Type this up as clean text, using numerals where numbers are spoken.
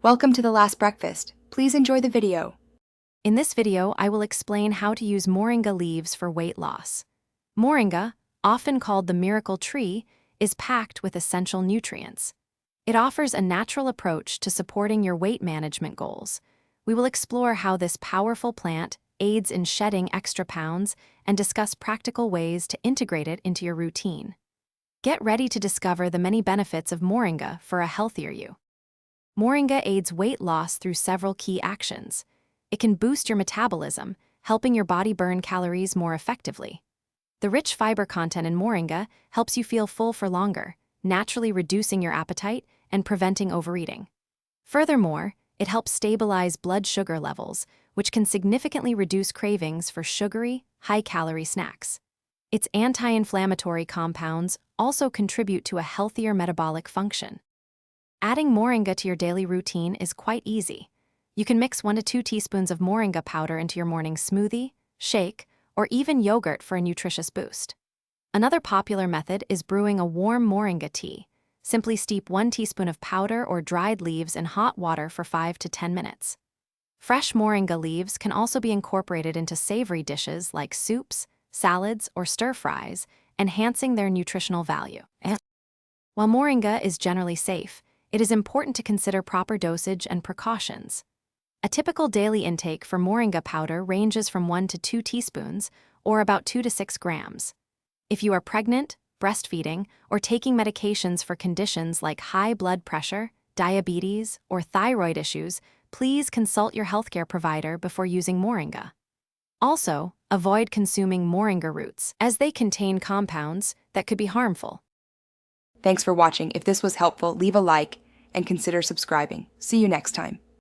Welcome to the last breakfast. Please enjoy the video. In this video, I will explain how to use moringa leaves for weight loss. Moringa, often called the miracle tree, is packed with essential nutrients. It offers a natural approach to supporting your weight management goals. We will explore how this powerful plant aids in shedding extra pounds and discuss practical ways to integrate it into your routine. Get ready to discover the many benefits of moringa for a healthier you. Moringa aids weight loss through several key actions. It can boost your metabolism, helping your body burn calories more effectively. The rich fiber content in moringa helps you feel full for longer, naturally reducing your appetite and preventing overeating. Furthermore, it helps stabilize blood sugar levels, which can significantly reduce cravings for sugary, high-calorie snacks. Its anti-inflammatory compounds also contribute to a healthier metabolic function. Adding moringa to your daily routine is quite easy. You can mix 1 to 2 teaspoons of moringa powder into your morning smoothie, shake, or even yogurt for a nutritious boost. Another popular method is brewing a warm moringa tea. Simply steep 1 teaspoon of powder or dried leaves in hot water for 5 to 10 minutes. Fresh moringa leaves can also be incorporated into savory dishes like soups, salads, or stir-fries, enhancing their nutritional value. While moringa is generally safe, it is important to consider proper dosage and precautions. A typical daily intake for moringa powder ranges from 1 to 2 teaspoons, or about 2 to 6 grams. If you are pregnant, breastfeeding, or taking medications for conditions like high blood pressure, diabetes, or thyroid issues, please consult your healthcare provider before using moringa. Also, avoid consuming moringa roots, as they contain compounds that could be harmful. Thanks for watching. If this was helpful, leave a like and consider subscribing. See you next time.